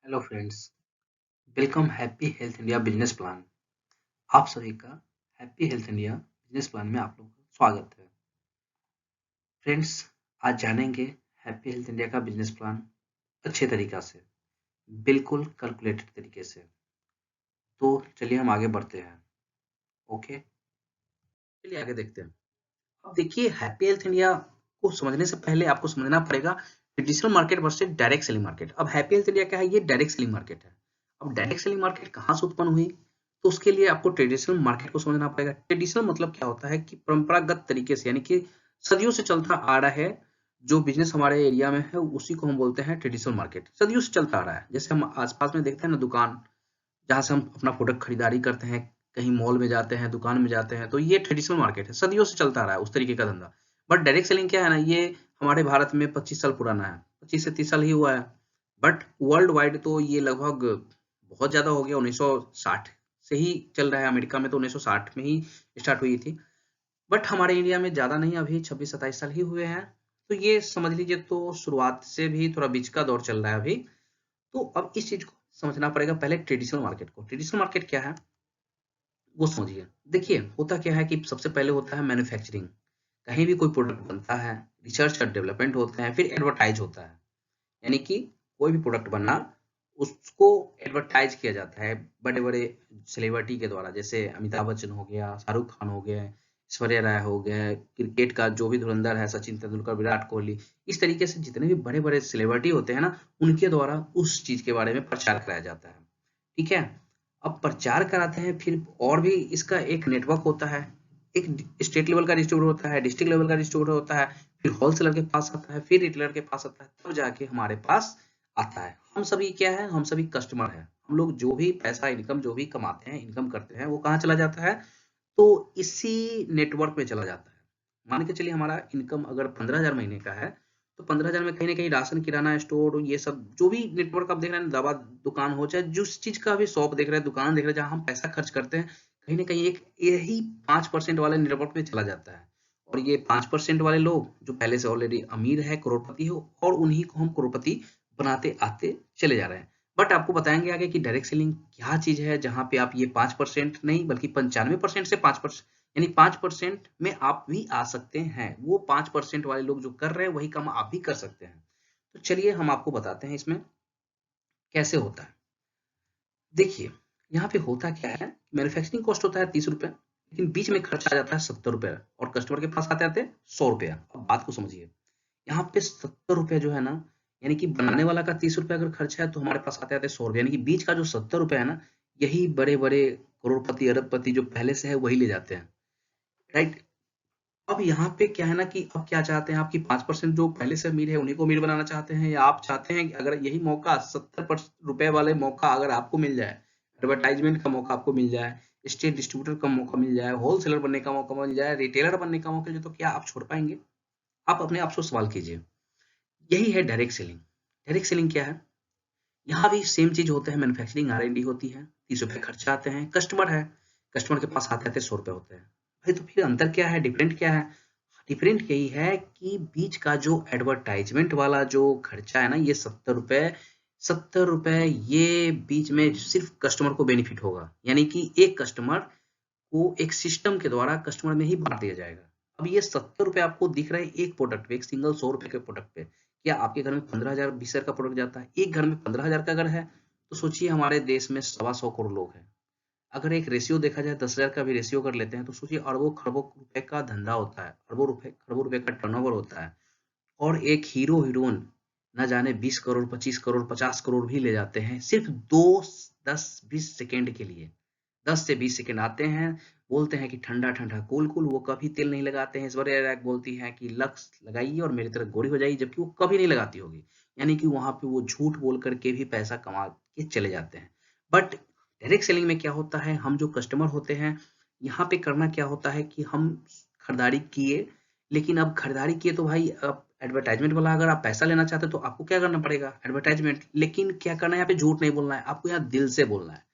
Hello friends, welcome happy health India business plan. आप सभी का happy health India business plan में आप लोगों का स्वागत है। फ्रेंड्स, आज जानेंगे हैप्पी हेल्थ इंडिया का बिजनेस प्लान अच्छे तरीका से, बिल्कुल कैलकुलेटेड तरीके से। तो चलिए हम आगे बढ़ते हैं। ओके, चलिए आगे देखते हैं। अब देखिए, हैप्पी हेल्थ इंडिया को समझने से पहले आपको समझना पड़ेगा traditional market versus direct selling market. अब हैप्पी हेल्थ इंडिया क्या है? ये डायरेक्ट सेलिंग मार्केट है। अब डायरेक्ट सेलिंग मार्केट कहाँ से उत्पन्न हुई? तो उसके लिए आपको ट्रेडिशनल मार्केट को समझना पड़ेगा। ट्रेडिशनल मतलब क्या होता है कि परंपरागत तरीके से, यानी कि सदियों से चलता आ रहा है जो बिजनेस हमारे एरिया में है, उसी को हम बोलते हैं ट्रेडिशनल मार्केट। सदियों से चलता आ रहा है। जैसे हम आसपास में देखते हैं ना, दुकान जहाँ से हम अपना प्रोडक्ट खरीदारी करते हैं, कहीं मॉल में जाते हैं, दुकान में जाते हैं, तो ये ट्रेडिशनल मार्केट है, सदियों से चलता आ रहा है उस तरीके का धंधा। बट डायरेक्ट सेलिंग क्या है ना, ये हमारे भारत में 25 साल पुराना है, 25 से 30 साल ही हुआ है। बट वर्ल्ड वाइड तो ये लगभग बहुत ज़्यादा हो गया, 1960 से ही चल रहा है। अमेरिका में तो 1960 में ही स्टार्ट हुई थी। बट हमारे इंडिया में ज़्यादा नहीं, अभी 26-27 साल ही हुए हैं। तो ये समझ लीजिए, तो शुरुआत से भी थोड़ा बीच का दौर चल रहा है अभी। तो अब इस चीज़ को समझना पड़ेगा पहले ट्रेडिशनल मार्केट को। ट्रेडिशनल मार्केट क्या है वो समझिए। देखिए, होता क्या है कि सबसे पहले होता है मैन्युफैक्चरिंग। कहीं भी कोई प्रोडक्ट बनता है, रिसर्च और डेवलपमेंट होते हैं, फिर एडवर्टाइज होता है। यानी कि कोई भी प्रोडक्ट बनना, उसको एडवर्टाइज किया जाता है बड़े बड़े सेलिब्रिटी के द्वारा। जैसे अमिताभ बच्चन हो गया, शाहरुख खान हो गए, ऐश्वर्या राय हो गए, क्रिकेट का जो भी धुरंधर है, सचिन तेंदुलकर, विराट कोहली, इस तरीके से जितने भी बड़े बड़े सेलिब्रिटी होते हैं ना, उनके द्वारा उस चीज के बारे में प्रचार कराया जाता है। ठीक है। अब प्रचार कराते हैं, फिर और भी इसका एक नेटवर्क होता है। एक स्टेट लेवल का डिस्ट्रीब्यूटर होता है, डिस्ट्रिक्ट लेवल का डिस्ट्रीब्यूटर होता है, फिर होलसेलर के पास आता है, फिर रिटेलर के पास आता है, तब जाके हमारे पास आता है। हम सभी क्या है? हम सभी कस्टमर हैं। हम लोग जो भी पैसा इनकम जो भी कमाते हैं, इनकम करते हैं, वो कहाँ चला जाता है? तो इसी नेटवर्क में चला जाता है। मान के चलिए, हमारा इनकम अगर 15,000 महीने का है, तो 15,000 में कहीं ना कहीं राशन, किराना स्टोर, ये सब जो भी नेटवर्क आप देख रहे हैं, दवा दुकान हो, चाहे जिस चीज का भी शॉप देख रहे हैं, दुकान देख रहे हैं, जहां हम पैसा खर्च करते हैं, कहीं ना कहीं एक यही 5% वाले नेटवर्क में चला जाता है। और ये 5% वाले लोग जो पहले से ऑलरेडी अमीर है, करोड़पति हो, और उन्हीं को हम करोड़पति बनाते आते चले जा रहे हैं। बट आपको बताएंगे आगे कि डायरेक्ट सेलिंग क्या चीज है, जहां पे आप ये 5% नहीं बल्कि 95% से 5%, यानी 5% में आप भी आ सकते हैं। वो 5% वाले लोग जो कर रहे हैं, वही काम आप भी कर सकते हैं। तो चलिए हम आपको बताते हैं इसमें कैसे होता है। देखिए, यहाँ पे होता क्या है, मैन्युफैक्चरिंग कॉस्ट होता है 30 रुपए, लेकिन बीच में खर्च आ जाता है 70 रुपए, और कस्टमर के पास आते आते 100 रुपया। अब बात को समझिए, यहाँ पे 70 रुपए जो है ना, यानी कि बनाने वाला का 30 रुपया अगर खर्च है, तो हमारे पास आते आते 100 रुपया, यानी कि बीच का जो 70 रुपया है ना, यही बड़े बड़े करोड़पति अरबपति जो पहले से है वही ले जाते हैं। राइट। अब यहाँ पे क्या है ना कि अब क्या चाहते हैं, आपकी 5% जो पहले से अमीर है उन्हीं को अमीर बनाना चाहते हैं, या आप चाहते हैं कि अगर यही मौका 70 रुपए वाले मौका अगर आपको मिल जाए, एडवर्टाइजमेंट का मौका आपको मिल जाए, स्टेट डिस्ट्रीब्यूटर का मौका मिल जाए, होलसेलर बनने का मौका मिल जाए, रिटेलर बनने का मौका मिल जाए, तो क्या आप छोड़ पाएंगे? आप अपने आप से सवाल कीजिए। यही है डायरेक्ट सेलिंग। डायरेक्ट सेलिंग क्या है? यहाँ भी सेम चीज होता है, मैन्युफैक्चरिंग R&D होती है, 30 रुपए खर्चा आते हैं, कस्टमर है, कस्टमर के पास आते आते 100 रुपए होते हैं। भाई, तो फिर अंतर क्या है, डिफरेंट क्या है? डिफरेंट यही है कि बीच का जो एडवर्टाइजमेंट वाला जो खर्चा है ना, ये 70 रुपए, 70 रुपए, ये बीच में सिर्फ कस्टमर को बेनिफिट होगा। यानी कि एक कस्टमर को एक सिस्टम के द्वारा कस्टमर में ही बांट दिया जाएगा। अब ये 70 रुपए आपको दिख रहा है एक प्रोडक्ट पे, एक सिंगल 100 रुपए के प्रोडक्ट पे। क्या आपके घर में 15,000 20,000 का प्रोडक्ट जाता है? एक घर में 15,000 का अगर है, तो सोचिए हमारे देश में 125 करोड़ लोग हैं। अगर एक रेशियो देखा जाए, 10,000 का भी रेशियो कर लेते हैं, तो सोचिए अरबों खरबों रुपए का धंधा होता है, अरबों रुपए खरबों रुपए का टर्नओवर होता है। और एक हीरो हीरोइन न जाने 20 करोड़, 25 करोड़, 50 करोड़ भी ले जाते हैं, सिर्फ दो 10-20 सेकेंड के लिए। 10 से 20 सेकेंड आते हैं, बोलते हैं कि ठंडा ठंडा कूल कूल, वो कभी तेल नहीं लगाते हैं। ऐश्वर्या राय बोलती हैं कि लक्स लगाइए और मेरी तरह गोरी हो जाइए, जबकि वो कभी नहीं लगाती होगी। यानी कि वहां पे वो झूठ बोल करके भी पैसा कमा के चले जाते हैं। बट डायरेक्ट सेलिंग में क्या होता है, हम जो कस्टमर होते हैं, यहाँ पे करना क्या होता है कि हम खरीदारी किए, लेकिन अब खरीदारी किए तो भाई, अब एडवर्टाइजमेंट वाला अगर आप पैसा लेना चाहते हो, तो आपको क्या करना पड़ेगा? एडवर्टाइजमेंट। लेकिन क्या करना है, यहाँ पे झूठ नहीं बोलना है, आपको यहाँ दिल से बोलना है।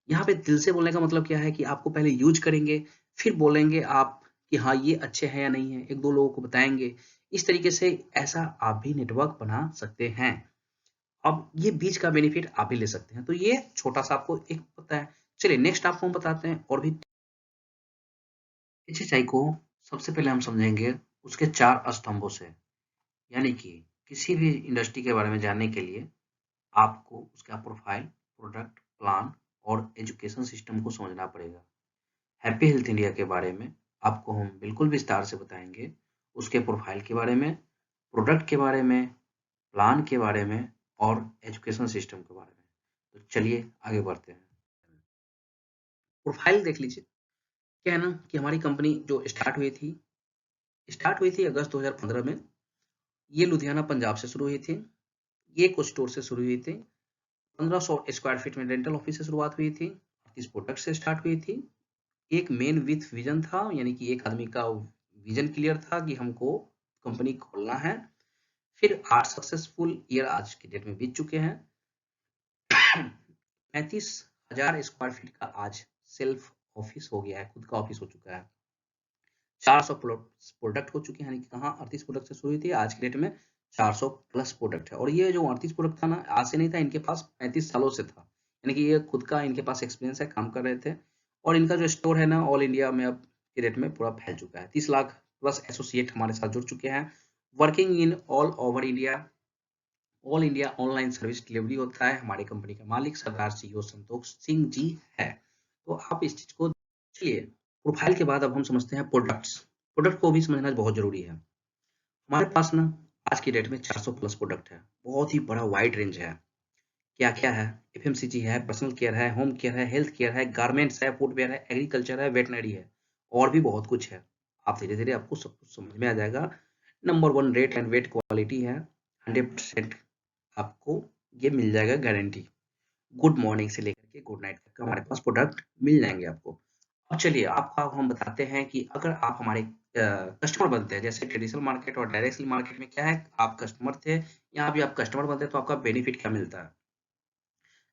यहाँ पे दिल से बोलने का मतलब क्या है कि आपको पहले यूज करेंगे, फिर बोलेंगे आप कि हाँ, ये अच्छे हैं या नहीं है, एक दो लोगों को बताएंगे। इस तरीके से ऐसा आप भी नेटवर्क बना सकते हैं। अब ये बीच का बेनिफिट आप भी ले सकते हैं। तो ये छोटा सा आपको एक पता है। चलिए नेक्स्ट आपको हम बताते हैं और भी एचएचआई को सबसे पहले हम समझेंगे उसके 4 स्तंभों से। यानी कि किसी भी इंडस्ट्री के बारे में जानने के लिए आपको उसका प्रोफाइल, प्रोडक्ट, प्लान और एजुकेशन सिस्टम को समझना पड़ेगा। हैप्पी हेल्थ इंडिया के बारे में आपको हम बिल्कुल विस्तार से बताएंगे। उसके प्रोफाइल के बारे में, प्रोडक्ट के बारे में, प्लान के बारे में और एजुकेशन सिस्टम के बारे में। तो चलिए आगे बढ़ते हैं। प्रोफाइल देख लीजिए। क्या है ना कि हमारी कंपनी जो स्टार्ट हुई थी अगस्त 2015 में। ये लुधियाना पंजाब से शुरू हुई थी। ये कुछ स्टोर से शुरू हुई थी। 1500 स्क्वायर फीट में डेंटल ऑफिस से शुरुआत हुई थी। 30 प्रोडक्ट से स्टार्ट हुई थी। एक मेन विथ विजन था, यानी कि एक आदमी का विजन क्लियर था कि हमको कंपनी खोलना है। फिर 8 सक्सेसफुल ईयर आज की डेट में बीत चुके हैं। 35,000 स्क्वायर फीट का आज सेल्फ ऑफिस हो गया है, खुद का ऑफिस हो चुका है। 400 प्रोडक्ट हो चुके हैं, यानी कि कहाँ 38 प्रोडक्ट से शुरू हुई थी, आज की डेट में 400 प्लस प्रोडक्ट है। और ये जो 38 प्रोडक्ट था ना, आज से नहीं था, इनके पास 35 सालों से था। यानी कि ये खुद का इनके पास एक्सपीरियंस है, काम कर रहे थे। और इनका जो स्टोर है ना, ऑल इंडिया में अब की डेट में पूरा फैल चुका है। 30 लाख प्लस एसोसिएट हमारे साथ जुड़ चुके हैं। Working in all over India. All India online service delivery होता है। हमारी कंपनी का मालिक सरदार सीईओ संतोष सिंह जी है। तो आप इस चीज को चलिए। प्रोफाइल के बाद अब हम समझते हैं प्रोडक्ट्स। प्रोडक्ट को भी समझना बहुत जरूरी है। हमारे पास ना आज की डेट में 400 प्लस प्रोडक्ट है। बहुत ही बड़ा वाइड रेंज है। क्या क्या है? एफएमसीजी है, पर्सनल केयर है, होम केयर है, हेल्थ केयर है, गारमेंट्स है, फुटवेयर है, एग्रीकल्चर है, वेटनरी है और भी बहुत कुछ है। आप धीरे धीरे आपको सब कुछ समझ में आ जाएगा। Number 1 rate and weight quality है। 100% आपको ये मिल जाएगा गारंटी। गुड मॉर्निंग से लेकर के गुड नाइट तक हमारे पास प्रोडक्ट मिल जाएंगे आपको। अब चलिए आपको हम बताते हैं कि अगर आप हमारे कस्टमर बनते हैं, जैसे ट्रेडिशनल मार्केट और डायरेक्ट सेल मार्केट में क्या है, आप कस्टमर थे, यहाँ भी आप कस्टमर बनते हैं तो आपका बेनिफिट क्या मिलता है।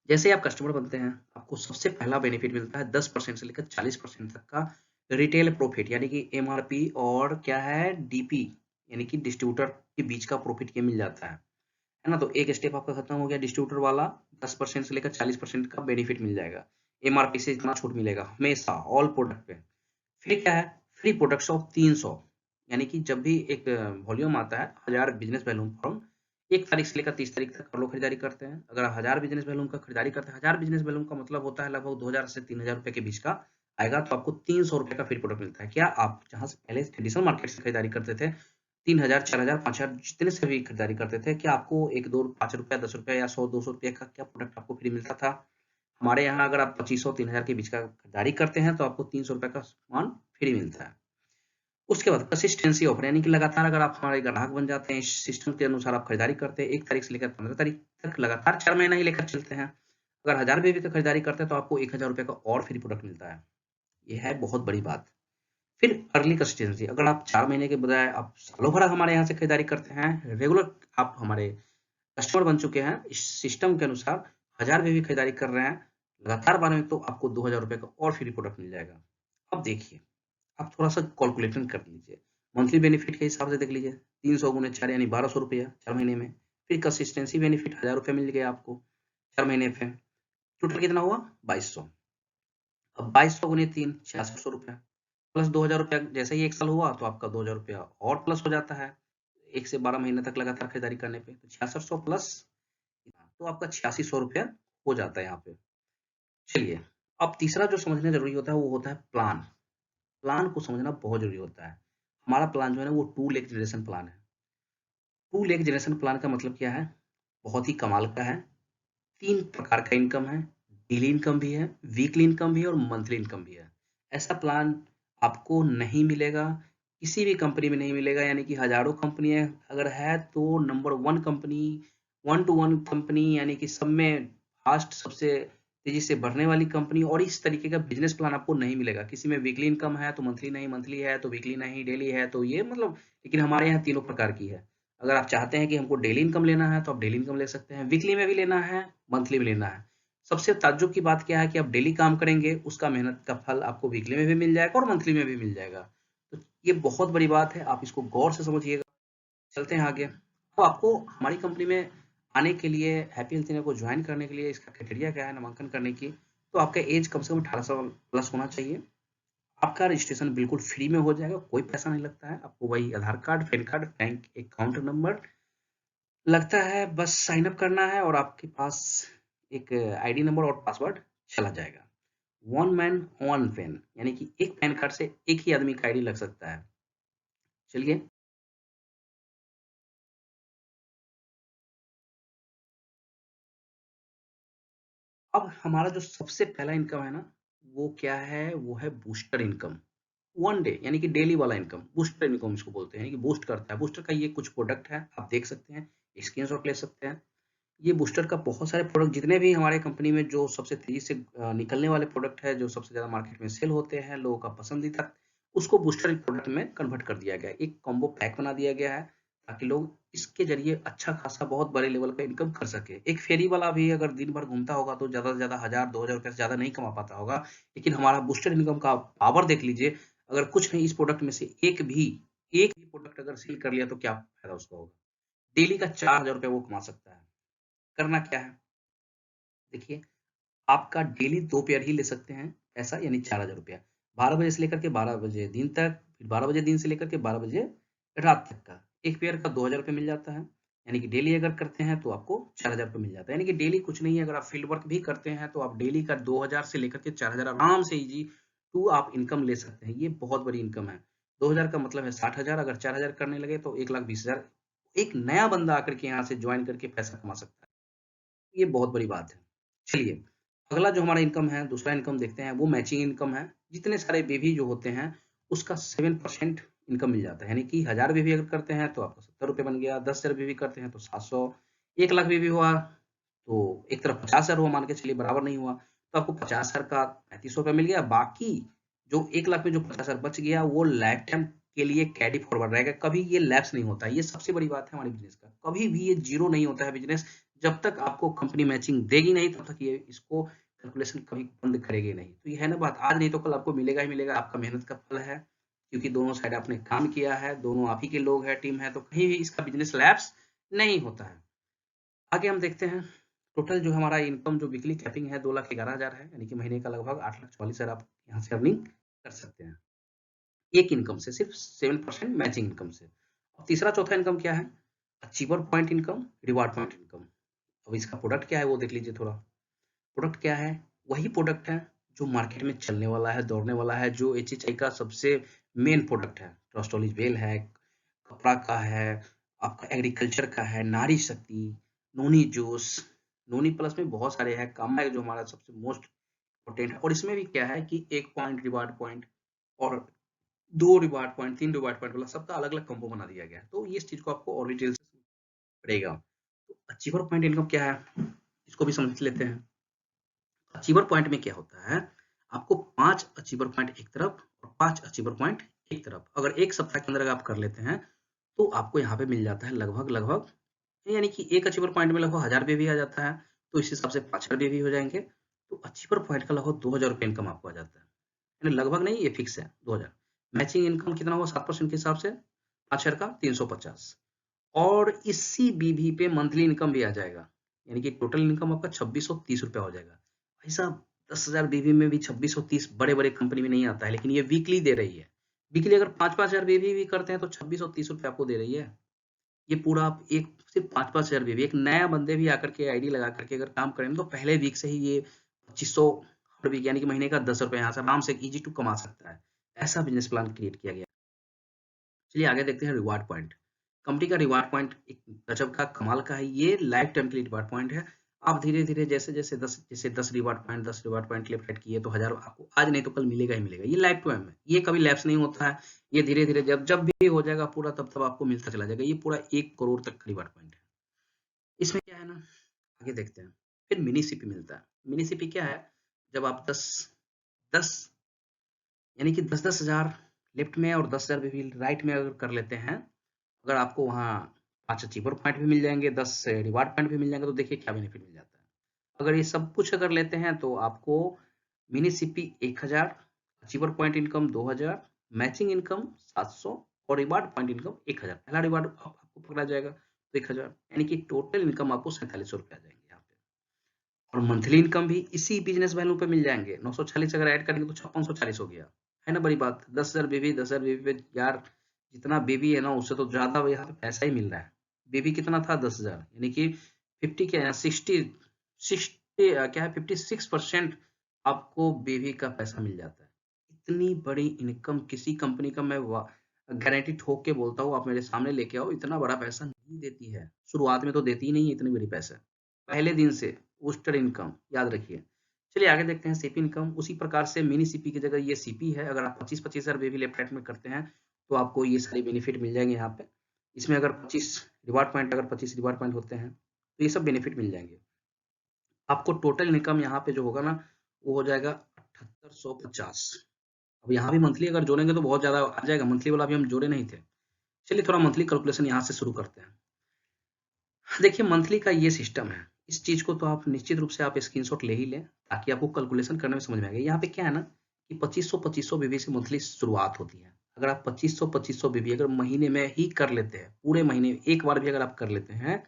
जैसे आप कस्टमर बनते हैं, आपको सबसे पहला बेनिफिट मिलता है 10% से लेकर 40% तक का रिटेल प्रॉफिट, यानी कि एमआरपी और क्या है डीपी, यानी कि डिस्ट्रीब्यूटर के बीच का प्रॉफिट ये मिल जाता है ना। तो एक स्टेप आपका खत्म हो गया। डिस्ट्रीब्यूटर वाला 10% से लेकर 40% का बेनिफिट मिल जाएगा। एमआरपी से इतना छूट मिलेगा हमेशा ऑल प्रोडक्ट पे। फिर क्या है, फ्री प्रोडक्ट्स ऑफ 300, यानी कि जब भी एक वॉल्यूम आता है 1000 बिजनेस वैल्यूम फॉर्म, 1 तारीख से लेकर 30 तारीख तक हम लोग खरीदारी करते हैं। अगर 1000 बिजनेस वैल्यूम का खरीदारी करते हैं, 1000 बिजनेस वैल्यूम का मतलब होता है लगभग 2000 से 3000 रुपए के बीच का आएगा। तो आपको 300 रुपए का फ्री प्रोडक्ट मिलता है। क्या आप जहां से पहले ट्रेडिशनल मार्केट से खरीदारी करते थे 3000, 4000, 5000 जितने से भी खरीदारी करते थे, क्या आपको एक दो 5 रुपया, 10 रुपया या 100, 200 रुपये का क्या प्रोडक्ट आपको फ्री मिलता था? हमारे यहाँ अगर आप 2500, 3000 के बीच का खरीदारी करते हैं तो आपको 300 रुपए का सामान फ्री मिलता है। उसके बाद कंसिस्टेंसी ऑफर, यानी कि लगातार अगर आप हमारे ग्राहक बन जाते हैं, इस सिस्टम के अनुसार आप खरीदारी करते हैं, 1 तारीख से लेकर 15 तारीख तक लगातार 4 महीना ही लेकर चलते हैं। अगर 1000 रुपये का खरीदारी करते हैं तो आपको 1000 रुपये का और फ्री प्रोडक्ट मिलता है। ये है बहुत बड़ी बात। फिर अर्ली कंसिस्टेंसी, अगर आप 4 महीने के बजाय आप सालों भर हमारे यहाँ से खरीदारी करते हैं, रेगुलर आप हमारे कस्टमर बन चुके हैं, इस सिस्टम के अनुसार 1000 में भी खरीदारी कर रहे हैं लगातार 12 में, तो आपको 2000 रुपये का और फ्री प्रोडक्ट मिल जाएगा। अब देखिए, आप थोड़ा-सा कैलकुलेशन कर लीजिए। मंथली बेनिफिट के हिसाब से देख लीजिए, 300 गुने 4 यानी 1200 रुपया 4 महीने में। फिर कंसिस्टेंसी बेनिफिट 1000 रुपये मिल गया आपको 4 महीने पे। टोटल कितना हुआ? 2200। अब 2200 गुने 3 6600 रुपया प्लस 2000 रुपया। जैसे ही 1 साल हुआ तो आपका 2000 रुपया और प्लस हो जाता है। 1 से 12 महीने तक लगातार खरीदारी करने पे तो 6600 प्लस तो आपका 8600 रुपया हो जाता है यहाँ पे। चलिए, अब तीसरा जो समझना ज़रूरी होता है वो होता है प्लान। प्लान को समझना बहुत ज़रूरी होता है। हमारा प्लान जो है ना वो 2 लेग जनरेशन प्लान है। 2 लेग जनरेशन प्लान का मतलब क्या है? बहुत ही कमाल का है। 3 प्रकार का इनकम है। डेली इनकम भी है, वीकली इनकम भी है और मंथली इनकम भी है। ऐसा प्लान आपको नहीं मिलेगा, किसी भी कंपनी में नहीं मिलेगा। यानी कि हज़ारों कंपनियाँ अगर है तो नंबर 1 कंपनी, 1 टू 1 कंपनी, यानी कि सब में फास्ट सबसे तेज़ी से बढ़ने वाली कंपनी, और इस तरीके का बिज़नेस प्लान आपको नहीं मिलेगा। किसी में वीकली इनकम है तो मंथली नहीं, मंथली है तो वीकली नहीं, डेली है तो ये मतलब, लेकिन हमारे यहाँ तीनों प्रकार की है। अगर आप चाहते हैं कि हमको डेली इनकम लेना है तो आप डेली इनकम ले सकते हैं, वीकली में भी लेना है, मंथली में लेना है। सबसे ताज्जुब की बात क्या है कि आप डेली काम करेंगे, उसका मेहनत का फल आपको वीकली में भी मिल जाएगा और मंथली में भी मिल जाएगा। तो ये बहुत बड़ी बात है, आप इसको गौर से समझिएगा। चलते हैं आगे। अब आपको हमारी कंपनी में आने के लिए हैप्पी हेल्थ इंडिया को ज्वाइन करने के लिए इसका क्राइटेरिया क्या है नामांकन करने की, तो आपका एज कम से कम 18 साल प्लस होना चाहिए। आपका रजिस्ट्रेशन बिल्कुल फ्री में हो जाएगा, कोई पैसा नहीं लगता है। आपको वही Aadhaar card, PAN card, bank account number लगता है, बस साइन अप करना है और आपके पास एक आईडी नंबर और पासवर्ड चला जाएगा। वन मैन वन पेन, यानी कि एक पैन कार्ड से एक ही आदमी का आईडी लग सकता है। चलिए, अब हमारा जो सबसे पहला इनकम है ना, वो क्या है? वो है बूस्टर इनकम। वन डे यानी कि डेली वाला इनकम, बूस्टर इनकम इसको बोलते हैं, यानी कि बूस्ट करता है। बूस्टर का ये कुछ प्रोडक्ट है, आप देख सकते हैं, स्क्रीनशॉट ले सकते हैं। ये बूस्टर का बहुत सारे प्रोडक्ट, जितने भी हमारे कंपनी में जो सबसे तेजी से निकलने वाले प्रोडक्ट है, जो सबसे ज्यादा मार्केट में सेल होते हैं, लोगों का पसंदीदा, उसको बूस्टर प्रोडक्ट में कन्वर्ट कर दिया गया है। एक कॉम्बो पैक बना दिया गया है ताकि लोग इसके जरिए अच्छा खासा बहुत बड़े लेवल का इनकम कर सके। एक फेरी वाला भी अगर दिन भर घूमता होगा तो ज्यादा से ज्यादा 1000-2000 रुपए से ज्यादा नहीं कमा पाता होगा, लेकिन हमारा बूस्टर इनकम का पावर देख लीजिए। अगर कुछ नहीं, इस प्रोडक्ट में से एक भी प्रोडक्ट अगर सेल कर लिया तो क्या फायदा उसका होगा? डेली का 4000 रुपए वो कमा सकता है। करना क्या है? देखिए, आपका डेली 2 पेयर ही ले सकते हैं पैसा, यानी 4000 रुपया। 12 बजे से लेकर के 12 बजे दिन तक, फिर 12 बजे दिन से लेकर के 12 बजे रात तक का। एक पेयर का 2000 रुपये मिल जाता है, यानी कि डेली अगर करते हैं तो आपको 4000 रुपये मिल जाता है। यानी कि डेली कुछ नहीं है, अगर आप फील्ड वर्क भी करते हैं तो आप डेली का 2000 से लेकर के 4000 आराम से ईज़ी टू आप इनकम ले सकते हैं। ये बहुत बड़ी इनकम है। 2000 का मतलब है 60,000, अगर 4000 करने लगे तो 1,20,000 एक नया बंदा आकर के यहाँ से जॉइन करके पैसा कमा सकता है। ये बहुत बड़ी बात है। चलिए, अगला जो हमारा इनकम है, दूसरा इनकम देखते हैं, वो मैचिंग इनकम है। जितने सारे बेबी जो होते हैं, उसका 7% इनकम मिल जाता है। यानी कि 1000 बेबी अगर करते हैं तो आपका ₹70 बन गया, 10,000 बेबी करते हैं तो 700, 1 लाख बेबी हुआ तो एक तरफ 50,000 हुआ, मान के चलिए बराबर नहीं हुआ, तो आपको 50,000 का ₹3500 मिल गया। बाकी जो 1 लाख में जो 50,000 बच गया, वो लाइफ टाइम के लिए कैरी फॉरवर्ड रहेगा, कभी ये लैप्स नहीं होता है। ये सबसे बड़ी बात है हमारे बिज़नेस का, कभी भी ये ज़ीरो नहीं होता है बिज़नेस। जब तक आपको कंपनी मैचिंग देगी नहीं, तब तक ये इसको कैलकुलेशन कभी बंद करेगी नहीं। तो ये है ना बात, आज नहीं तो कल आपको मिलेगा ही मिलेगा, आपका मेहनत का फल है, क्योंकि दोनों साइड आपने काम किया है, दोनों आप ही के लोग हैं, टीम है, तो कहीं भी इसका बिज़नेस लैप्स नहीं होता है। आगे हम देखते हैं, टोटल जो हमारा इनकम जो वीकली कैपिंग है 2,11,000 है, यानी कि महीने का लगभग 8,44,000 आप यहाँ से अर्निंग कर सकते हैं। एक इनकम से, सिर्फ 7% मैचिंग इनकम से। और तीसरा चौथा इनकम क्या है? Achiever point income, reward point income. अब इसका प्रोडक्ट क्या है वो देख लीजिए थोड़ा। प्रोडक्ट क्या है? वही प्रोडक्ट है जो मार्केट में चलने वाला है, दौड़ने वाला है, जो एचएचआई का सबसे मेन प्रोडक्ट है। ट्रस्टोलिज बेल है, कपड़ा का है, आपका एग्रीकल्चर का है, नारी शक्ति, नोनी जूस, नोनी प्लस में बहुत सारे हैं, कामा है जो हमारा सबसे मोस्ट इम्पोर्टेंट है। और इसमें भी क्या है कि 1 पॉइंट रिवार्ड पॉइंट और 2 रिवार्ड पॉइंट, 3 रिवार्ड पॉइंट वाला सबका अलग-अलग कॉम्बो बना दिया गया है। तो ये इस चीज़ को आपको और डिटेल से पड़ेगा। तो अचीवर पॉइंट इनकम क्या है? इसको भी समझ लेते हैं। अचीवर पॉइंट में क्या होता है? आपको 5 अचीवर पॉइंट एक तरफ और 5 अचीवर पॉइंट एक तरफ, अगर 1 सप्ताह के अंदर अगर आप कर लेते हैं, तो आपको यहाँ पे मिल जाता है लगभग-लगभग, यानी कि 1 अचीवर पॉइंट में लगभग 1000 भी आ जाता है, तो इस हिसाब से 5000 भी हो जाएँगे। तो अचीवर पॉइंट का लगभग ₹2000 इनकम आपको आ जाता है। यानी लगभग नहीं, ये फिक्स है 2000। मैचिंग इनकम कितना हुआ 7% के हिसाब से? 5000 का 350, और इसी बीवी पे मंथली इनकम भी आ जाएगा, यानी कि टोटल इनकम आपका ₹2630 हो जाएगा। भाई साहब, 10,000 बीवी में भी 2630 बड़े-बड़े कंपनी में नहीं आता है, लेकिन ये वीकली दे रही है। वीकली अगर 5-5 हज़ार बीवी भी करते हैं तो ₹2630 आपको दे रही है। ये पूरा आप एक सिर्फ 5-5 हज़ार बीवी, एक नया बंदे भी आकर के आईडी लगा करके अगर काम करें तो पहले वीक से ही ये 2500 हर वीक, यानी कि महीने का ₹10 यहाँ से आराम से ईज़ी टू कमा सकता है। ऐसा बिज़नेस प्लान क्रिएट किया गया है। चलिए आगे देखते हैं रिवार्ड पॉइंट। कंपनी का रिवार्ड पॉइंट एक गजब का कमाल का है, ये लाइफ टाइम के लिए रिवार्ड पॉइंट है। आप धीरे-धीरे जैसे-जैसे 10 10 रिवार्ड पॉइंट लेफ्ट राइट किए तो हज़ारों आपको आज नहीं तो कल मिलेगा ही मिलेगा। ये लाइफ टाइम है, ये कभी लैप्स नहीं होता है। ये धीरे-धीरे जब-जब भी हो जाएगा पूरा, तब-तब आपको मिलता चला जाएगा। ये पूरा 1 करोड़ तक का रिवार्ड पॉइंट है। इसमें क्या है ना, आगे देखते हैं। फिर मिनी सीपी मिलता है। मिनी सीपी क्या है? जब आप 10 यानी कि 10-10 हज़ार लेफ्ट में और 10,000 भी राइट में अगर कर लेते हैं, अगर आपको वहाँ 5 अचीवर पॉइंट भी मिल जाएँगे, 10 रिवार्ड पॉइंट भी मिल जाएँगे, तो देखिए क्या बेनिफिट मिल जाता है। अगर ये सब कुछ अगर लेते हैं तो आपको mini CP 1000, achiever point income 2000, matching income 700 और रिवार्ड पॉइंट इनकम 1000। पहला रिवार्ड आपको पकड़ा जाएगा। तो 1000, यानी कि टोटल इनकम आपको 4700 रुपये आ जाएंगे यहाँ पे। और मंथली इनकम भी इसी बिजनेस वैल्यू पे मिल जाएंगे। 940 अगर ऐड करेंगे तो 5640 हो गया, है ना। बड़ी बात, 10,000 बेबी, 10,000 बेबी पे यार जितना बेबी है ना उससे तो ज्यादा यहाँ पे पैसा ही मिल रहा है। बेबी कितना था, 10,000, यानी कि 50 क्या है, 60 क्या है, 56% आपको बेबी का पैसा मिल जाता है। इतनी बड़ी इनकम किसी कंपनी का मैं गारंटी ठोक के बोलता हूँ, आप मेरे सामने लेके आओ, इतना बड़ा पैसा नहीं देती है। शुरुआत में तो देती ही नहीं है इतनी बड़ी पैसा, पहले दिन से बूस्टर इनकम, याद रखिए। चलिए आगे देखते हैं सीपी इनकम। उसी प्रकार से मिनी सीपी की जगह ये सीपी है। अगर आप 25-25 हजार बेबी लेफ्ट हैंड में करते हैं तो आपको ये सारे बेनिफिट मिल जाएंगे यहाँ पे। इसमें अगर 25 रिवार्ड पॉइंट होते हैं तो ये सब बेनिफिट मिल जाएंगे आपको। टोटल इनकम यहाँ पे जो होगा ना वो हो जाएगा 7850। अब यहाँ भी मंथली अगर जोड़ेंगे तो बहुत ज्यादा आ जाएगा, मंथली वाला अभी हम जोड़े नहीं थे। चलिए थोड़ा मंथली कैलकुलेशन यहाँ से शुरू करते हैं। देखिए मंथली का ये सिस्टम है, इस चीज को तो आप निश्चित रूप से आप स्क्रीनशॉट ले ही लें ताकि आपको कैलकुलेशन करने में समझ में आएगा। यहाँ पे क्या है ना कि 2500 बीबी से मंथली शुरुआत होती है। अगर आप 2500 बीबी अगर महीने में ही कर लेते हैं, पूरे महीने एक बार भी अगर आप कर लेते हैं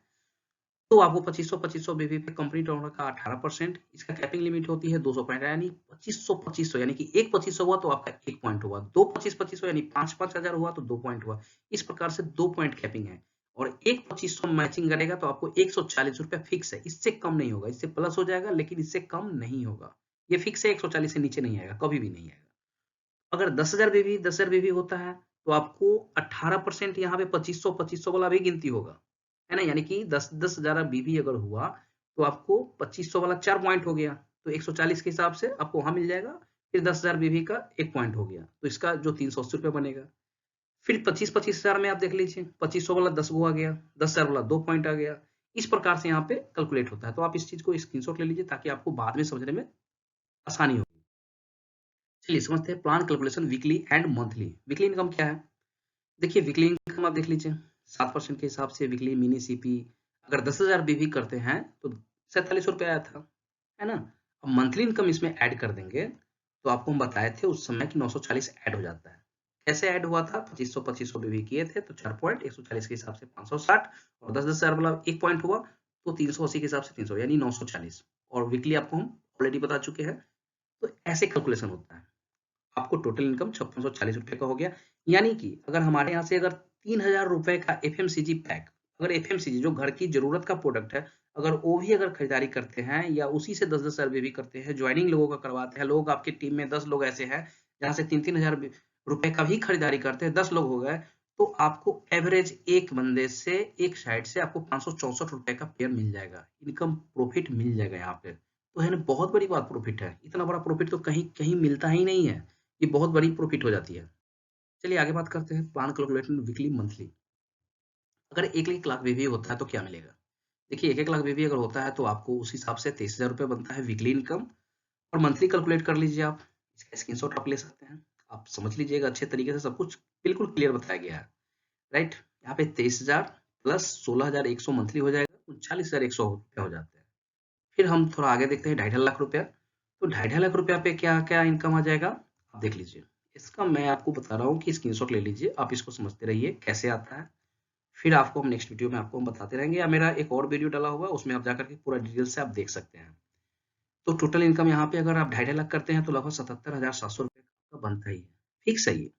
तो आपको 2500 बीबी पे कंपनी टर्नओवर का 18%, इसका कैपिंग लिमिट होती है 200 पॉइंट, यानी 2500 यानी कि एक 2500 हुआ तो आपका 1 पॉइंट हुआ, दो 2500 यानी 5,000 हुआ तो 2 पॉइंट हुआ। इस प्रकार से 2 पॉइंट कैपिंग है। और एक 2500 मैचिंग करेगा तो आपको 140 रुपया फिक्स है, इससे कम नहीं होगा। इससे प्लस हो जाएगा लेकिन इससे कम नहीं होगा। ये फिक्स है, 140 से नीचे नहीं आएगा, कभी भी नहीं आएगा। अगर 10,000 बेबी होता है तो आपको 18% यहाँ पे 2500 वाला भी गिनती होगा, है ना। यानी कि 10,000 बीबी अगर हुआ तो आपको 2500 वाला 4 पॉइंट हो गया, तो 140 के हिसाब से आपको वहां मिल जाएगा। फिर 10,000 बीबी का 1 पॉइंट हो गया, तो इसका जो 380 रुपये बनेगा। फिर 25,000 में आप देख लीजिए, 2500 वाला 10 गो आ गया, 10,000 वाला 2 पॉइंट आ गया। इस प्रकार से यहाँ पे कैलकुलेट होता है। तो आप इस चीज को स्क्रीनशॉट ले लीजिए ताकि आपको बाद में समझने में आसानी हो। चलिए समझते हैं plan calculation weekly and monthly. Weekly income क्या है, देखिए वीकली इनकम आप देख लीजिए 7% के हिसाब से वीकली मिनी सीपी अगर 10,000 बीवी करते हैं तो 4700 रुपये आया था, है ना। अब मंथली इनकम इसमें ऐड कर देंगे तो आपको हम बताए थे उस समय कि 940 ऐड हो जाता है। कैसे ऐड हुआ था, 2500 बीवी किए थे तो 4 पॉइंट 140 के हिसाब से 560, और 10,000 वाला 1 पॉइंट हुआ तो 380 के हिसाब से 300 यानी 940। और वीकली आपको हम ऑलरेडी बता चुके हैं। तो ऐसे कैलकुलेशन होता है। आपको टोटल इनकम 5640 रुपए का हो गया। यानी कि अगर हमारे यहाँ से अगर 3,000 रुपए का एफएमसीजी पैक, अगर एफएमसीजी जो घर की जरूरत का प्रोडक्ट है, अगर वो भी अगर खरीदारी करते हैं या उसी से 10-10 सर्वे भी करते हैं, ज्वाइनिंग लोगों का करवाते हैं, लोग आपकी टीम में 10 लोग ऐसे हैं जहाँ से 3-3 हजार रुपए का भी खरीदारी करते हैं, 10 लोग हो गए, तो आपको एवरेज एक बंदे से एक साइड से आपको 564 रुपए का पेयर मिल जाएगा, इनकम प्रॉफिट मिल जाएगा यहाँ पे। तो है ना, बहुत बड़ी बात प्रॉफिट है। इतना बड़ा प्रॉफिट तो कहीं कहीं मिलता ही नहीं है, ये बहुत बड़ी प्रॉफिट हो जाती है। चलिए आगे बात करते हैं प्लान कैलकुलेशन वीकली मंथली। अगर 1 लाख बेबी होता है तो क्या मिलेगा, देखिए 1 लाख बेबी अगर होता है तो आपको उस हिसाब से 23,000 रुपये बनता है वीकली इनकम। और मंथली कैलकुलेट कर लीजिए आप, इसका स्क्रीनशॉट आप ले सकते हैं। आप समझ लीजिएगा, अच्छे तरीके से सब कुछ बिल्कुल क्लियर बताया गया है, राइट। यहाँ पे 23,000 प्लस 16,100 मंथली हो जाएगा, 39,100 रुपया हो जाता है। फिर हम थोड़ा आगे देखते हैं 2.5 लाख रुपया। तो 2.5 लाख रुपया पे क्या क्या इनकम आ जाएगा, आप देख लीजिए। इसका मैं आपको बता रहा हूँ कि स्क्रीनशॉट ले लीजिए, आप इसको समझते रहिए कैसे आता है। फिर आपको हम नेक्स्ट वीडियो में आपको हम बताते रहेंगे, या मेरा एक और वीडियो डाला हुआ है उसमें आप जाकर के पूरा डिटेल से आप देख सकते हैं। तो टोटल इनकम यहाँ पे अगर आप 2.5 लाख करते हैं तो लगभग 77,700 रुपये का बनता ही है, फिक्स है ये।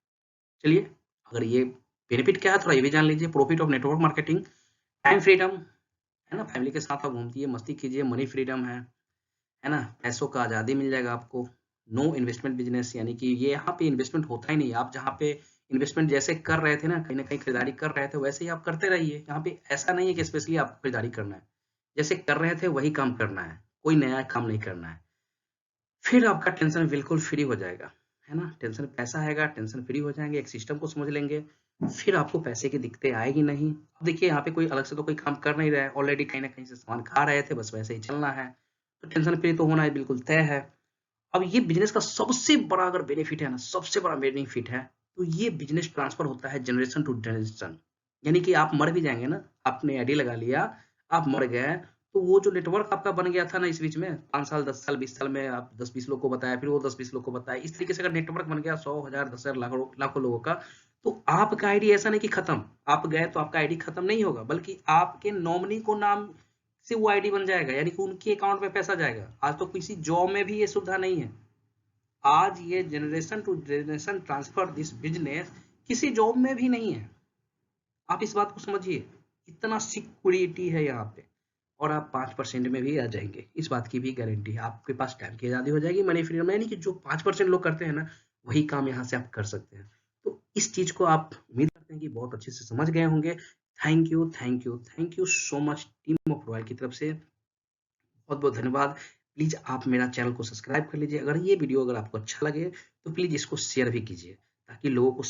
चलिए, अगर ये बेनिफिट क्या है थोड़ा ये भी जान लीजिए। Profit of network marketing, time freedom, है ना, फैमिली के साथ आप घूमती है मस्ती कीजिए, मनी फ्रीडम है ना, पैसों का आज़ादी मिल जाएगा आपको। नो इन्वेस्टमेंट बिजनेस, यानी कि ये यहाँ पे इन्वेस्टमेंट होता ही नहीं। आप जहाँ पे इन्वेस्टमेंट जैसे कर रहे थे ना कहीं खरीदारी कर रहे थे, वैसे ही आप करते रहिए। यहाँ पे ऐसा नहीं है कि स्पेशली आपको खरीदारी करना है, जैसे कर रहे थे वही काम करना है, कोई नया काम नहीं करना है। फिर आपका टेंशन बिल्कुल फ्री हो जाएगा, है ना। टेंशन पैसा आएगा, टेंशन फ्री हो जाएंगे, एक सिस्टम को समझ लेंगे, फिर आपको पैसे की दिक्कतें आएगी नहीं। अब देखिए यहाँ पे कोई अलग से तो कोई काम कर नहीं रहा है, ऑलरेडी कहीं ना कहीं से सामान खा रहे थे, बस वैसे ही चलना है, तो टेंशन फ्री तो होना है बिल्कुल तय है। अब ये बिजनेस का सबसे बड़ा अगर बेनिफिट है ना, सबसे बड़ा बेनिफिट है, तो ये बिजनेस ट्रांसफर होता है जनरेशन टू जनरेशन। यानी कि आप मर भी जाएंगे ना, आपने आईडी लगा लिया, आप मर गए, तो वो जो नेटवर्क आपका बन गया था ना इस बीच में 5 साल 10 साल 20 साल में, आप 10-20 लोग को बताया, फिर वो 10-20 लोग को बताया, इस तरीके से अगर नेटवर्क बन गया 100 1000 10,000 लाखों लाखों लोगों का, तो आपका आईडी ऐसा नहीं कि खत्म, आप गए तो आपका आईडी खत्म नहीं होगा, बल्कि आपके नॉमिनी को नाम से वो आईडी बन जाएगा, यानी कि उनके अकाउंट में पैसा जाएगा। आज तो किसी जॉब में भी ये सुविधा नहीं है। आज ये generation to generation transfer this business किसी जॉब में भी नहीं है। आप इस बात को समझिए, इतना सिक्योरिटी है यहाँ पे। और आप 5% में भी आ जाएंगे, इस बात की भी गारंटी है। आपके पास टाइम की आज़ादी हो जाएगी, मनी फ्रीडम में, यानी कि जो 5% लोग करते हैं ना, वही काम यहाँ से आप कर सकते हैं। तो इस चीज को आप उम्मीद करते हैं कि बहुत अच्छे से समझ गए होंगे। Thank you, thank you, thank you so much team of royal की तरफ से, बहुत बहुत धन्यवाद। प्लीज आप मेरा चैनल को सब्सक्राइब कर लीजिए। अगर ये वीडियो अगर आपको अच्छा लगे तो प्लीज इसको शेयर भी कीजिए, ताकि लोगों को